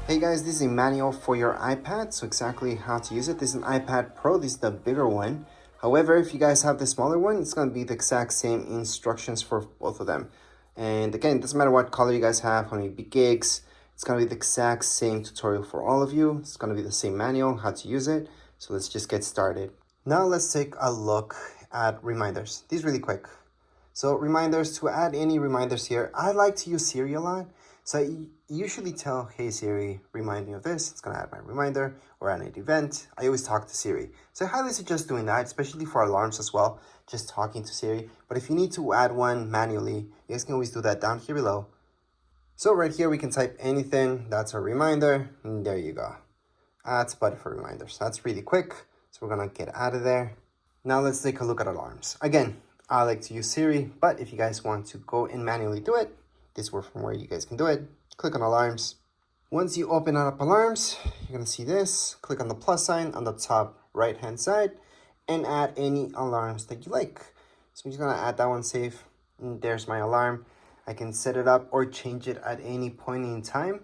Hey guys, this is a manual for your iPad, so exactly how to use it. This is an iPad Pro, this is the bigger one. However, if you guys have the smaller one, it's going to be the exact same instructions for both of them. And again, it doesn't matter what color you guys have, how many big gigs, it's going to be the exact same tutorial for all of you. It's going to be the same manual, how to use it. So let's just get started. Now let's take a look at reminders. These really quick. So reminders, to add any reminders here, I like to use Siri a lot. So I usually tell, hey Siri, remind me of this. It's gonna add my reminder or add an event. I always talk to Siri. So I highly suggest doing that, especially for alarms as well, just talking to Siri. But if you need to add one manually, you guys can always do that down here below. So right here, we can type anything. That's a reminder, and there you go. Add button for reminders. That's really quick. So we're gonna get out of there. Now let's take a look at alarms. Again, I like to use Siri, but if you guys want to go and manually do it, this is from where you guys can do it. Click on alarms. Once you open up alarms, you're gonna see this. Click on the plus sign on the top right hand side and add any alarms that you like. So I'm just gonna add that one, save. And there's my alarm. I can set it up or change it at any point in time.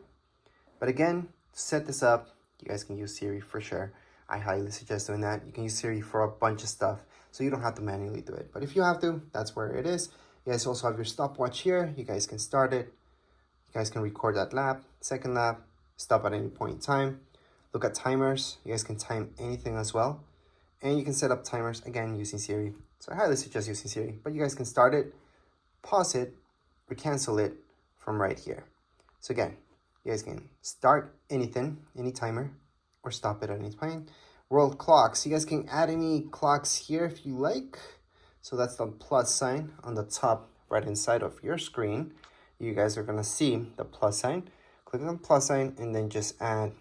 But again, to set this up, you guys can use Siri for sure. I highly suggest doing that. You can use Siri for a bunch of stuff, so you don't have to manually do it. But if you have to, that's where it is. You guys also have your stopwatch here. You guys can start it. You guys can record that lap, second lap, stop at any point in time. Look at timers. You guys can time anything as well. And you can set up timers, again, using Siri. So I highly suggest using Siri. But you guys can start it, pause it, or cancel it from right here. So again, you guys can start anything, any timer, or stop it at any point. World clocks. You guys can add any clocks here if you like. So that's the plus sign on the top right hand side of your screen. You guys are gonna see the plus sign. Click on the plus sign and then just add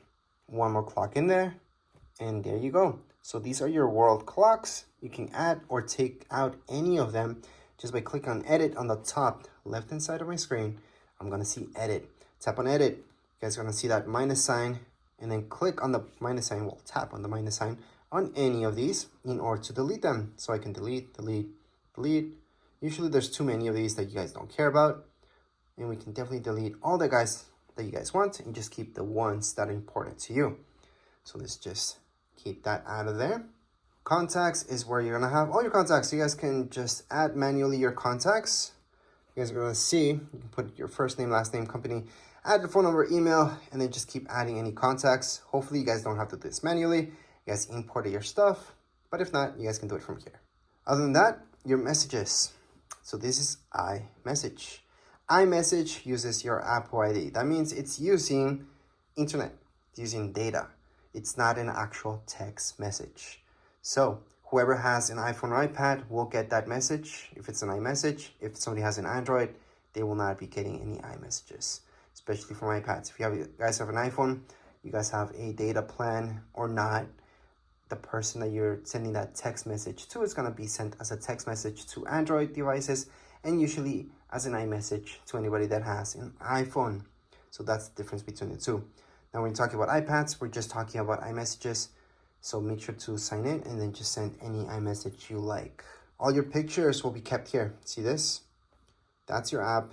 one more clock in there. And there you go. So these are your world clocks. You can add or take out any of them just by clicking on edit on the top left hand side of my screen. I'm gonna see edit. Tap on edit. You guys are gonna see that minus sign and then click on the minus sign. Well, tap on the minus sign on any of these in order to delete them. So I can delete, delete, delete. Usually there's too many of these that you guys don't care about. And we can definitely delete all the guys that you guys want and just keep the ones that are important to you. So let's just keep that out of there. Contacts is where you're gonna have all your contacts. You guys can just add manually your contacts. You guys are gonna see, you can put your first name, last name, company, add the phone number, email, and then just keep adding any contacts. Hopefully you guys don't have to do this manually. You guys import your stuff, but if not, you guys can do it from here. Other than that, your messages. So this is iMessage. iMessage uses your Apple ID. That means it's using internet, it's using data. It's not an actual text message. So whoever has an iPhone or iPad will get that message if it's an iMessage. If somebody has an Android, they will not be getting any iMessages, especially from iPads. If you guys have an iPhone, you guys have a data plan or not, the person that you're sending that text message to is going to be sent as a text message to Android devices and usually as an iMessage to anybody that has an iPhone. So that's the difference between the two. Now when we're talking about iPads, we're just talking about iMessages. So make sure to sign in and then just send any iMessage you like. All your pictures will be kept here. See this? That's your app.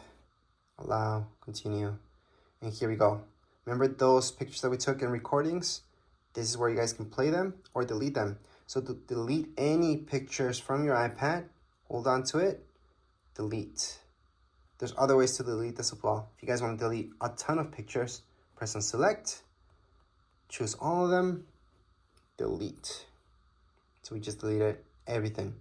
Allow, continue. And here we go. Remember those pictures that we took in recordings? This is where you guys can play them or delete them. So to delete any pictures from your iPad, hold on to it, delete. There's other ways to delete this as well. If you guys want to delete a ton of pictures, press on select, choose all of them, delete. So we just deleted everything.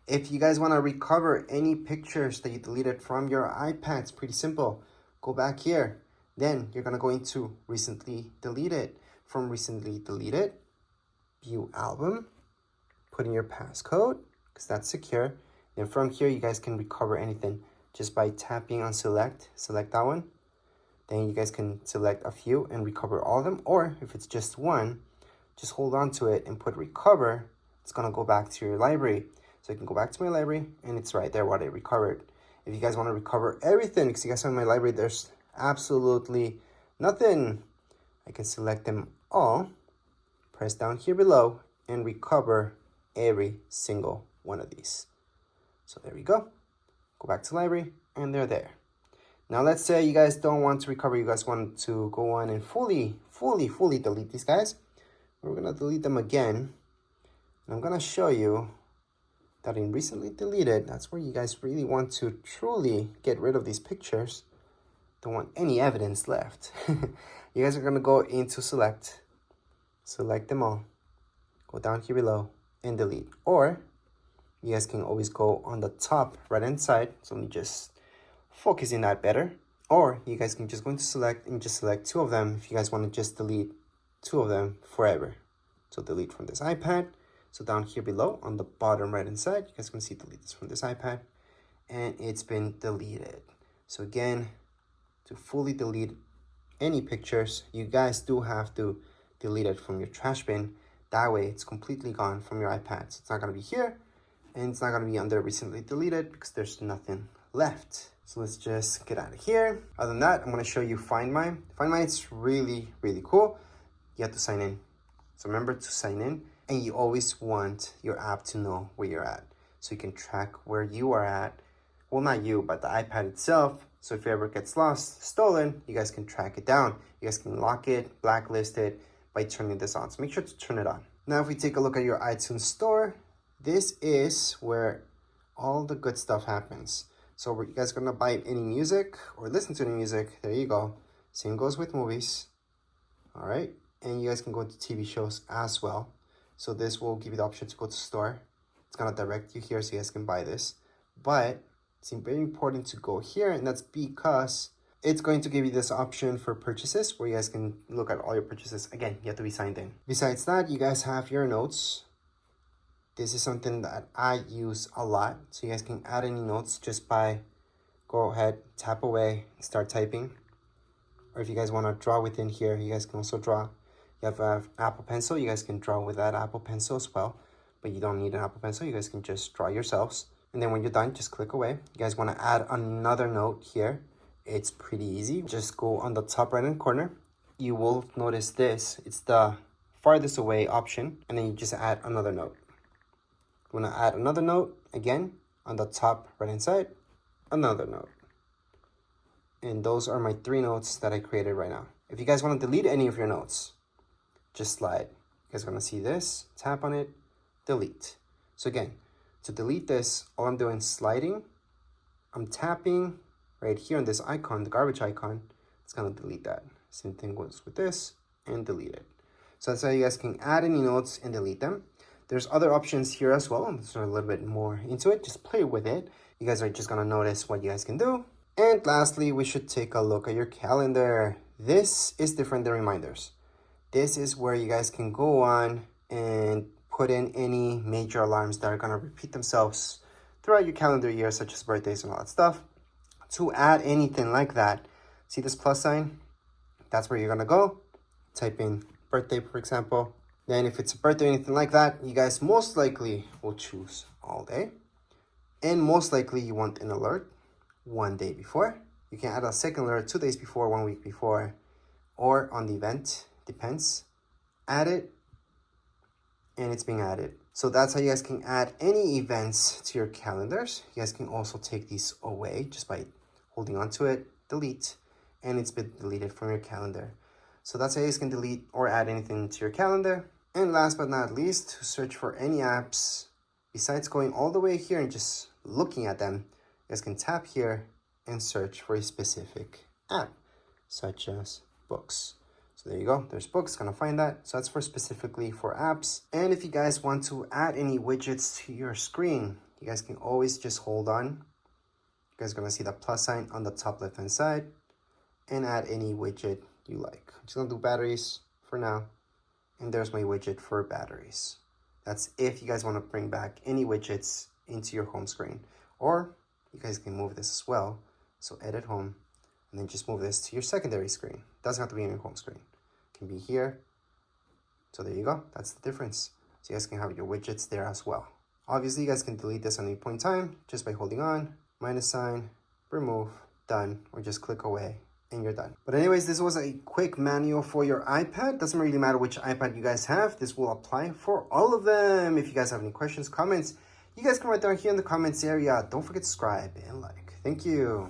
If you guys want to recover any pictures that you deleted from your iPad, it's pretty simple. Go back here. Then you're going to go into recently deleted. From recently deleted, view album, put in your passcode because that's secure. Then from here, you guys can recover anything just by tapping on select that one. Then you guys can select a few and recover all of them. Or if it's just one, just hold on to it and put recover. It's going to go back to your library. So you can go back to my library and it's right there what I recovered. If you guys want to recover everything, because you guys have in my library, there's absolutely nothing. I can select them all, press down here below, and recover every single one of these. So there we go. Go back to library, and they're there. Now let's say you guys don't want to recover, you guys want to go on and fully fully delete these guys. We're gonna delete them again. And I'm gonna show you that in recently deleted, that's where you guys really want to truly get rid of these pictures. Don't want any evidence left. You guys are gonna go into select them all, go down here below and delete. Or you guys can always go on the top right hand side. So let me just focus in that better. Or you guys can just go into select and just select 2 of them if you guys want to just delete 2 of them forever. So delete from this iPad. So down here below on the bottom right hand side, you guys can see delete this from this iPad, and it's been deleted. So again, to fully delete any pictures, you guys do have to delete it from your trash bin. That way it's completely gone from your iPad. So it's not going to be here, and it's not going to be under recently deleted because there's nothing left. So let's just get out of here. Other than that, I'm going to show you Find My. Find My, it's really cool. You have to sign in. So remember to sign in, and you always want your app to know where you're at, so you can track where you are at. Well, not you, but the iPad itself. So if it ever gets lost, stolen, you guys can track it down. You guys can lock it, blacklist it by turning this on. So make sure to turn it on. Now, if we take a look at your iTunes store, this is where all the good stuff happens. So where you guys are gonna buy any music or listen to any music, there you go. Same goes with movies. All right, and you guys can go to TV shows as well. So this will give you the option to go to store. It's gonna direct you here so you guys can buy this. But it's very important to go here, and that's because it's going to give you this option for purchases where you guys can look at all your purchases. Again, you have to be signed in. Besides that, you guys have your notes. This is something that I use a lot. So you guys can add any notes just by go ahead, tap away, and start typing. Or if you guys want to draw within here, you guys can also draw. You have an Apple Pencil, you guys can draw with that Apple Pencil as well. But you don't need an Apple Pencil, you guys can just draw yourselves. And then when you're done, just click away. You guys want to add another note here. It's pretty easy. Just go on the top right hand corner. You will notice this. It's the farthest away option. And then you just add another note. You want to add another note, again, on the top right hand side, another note. And those are my 3 notes that I created right now. If you guys want to delete any of your notes, just slide. You guys are going to see this, tap on it, delete. So again, to delete this, all I'm doing is sliding. I'm tapping right here on this icon, the garbage icon. It's going to delete that. Same thing goes with this, and delete it. So that's how you guys can add any notes and delete them. There's other options here as well. I'm just a little bit more into it. Just play with it. You guys are just going to notice what you guys can do. And lastly, we should take a look at your calendar. This is different than reminders. This is where you guys can go on and put in any major alarms that are going to repeat themselves throughout your calendar year, such as birthdays and all that stuff. To add anything like that, see this plus sign? That's where you're going to go. Type in birthday, for example. Then if it's a birthday or anything like that, you guys most likely will choose all day. And most likely you want an alert 1 day before. You can add a second alert 2 days before, 1 week before, or on the event, depends. Add it, and it's being added. So that's how you guys can add any events to your calendars. You guys can also take these away just by holding on to it, delete, and it's been deleted from your calendar. So that's how you guys can delete or add anything to your calendar. And last but not least, to search for any apps, besides going all the way here and just looking at them, you guys can tap here and search for a specific app, such as books. So there you go, there's books, gonna find that. So that's for specifically for apps. And if you guys want to add any widgets to your screen, you guys can always just hold on. You guys are gonna see the plus sign on the top left hand side and add any widget you like. I'm just gonna do batteries for now. And there's my widget for batteries. That's if you guys want to bring back any widgets into your home screen. Or you guys can move this as well. So edit home, and then just move this to your secondary screen. Doesn't have to be in your home screen. It can be here. So there you go. That's the difference. So you guys can have your widgets there as well. Obviously, you guys can delete this at any point in time just by holding on, minus sign, remove, done, or just click away. And you're done. But anyways, this was a quick manual for your iPad. Doesn't really matter which iPad you guys have. This will apply for all of them. If you guys have any questions, comments, you guys can write down here in the comments area. Don't forget to subscribe and like. Thank you.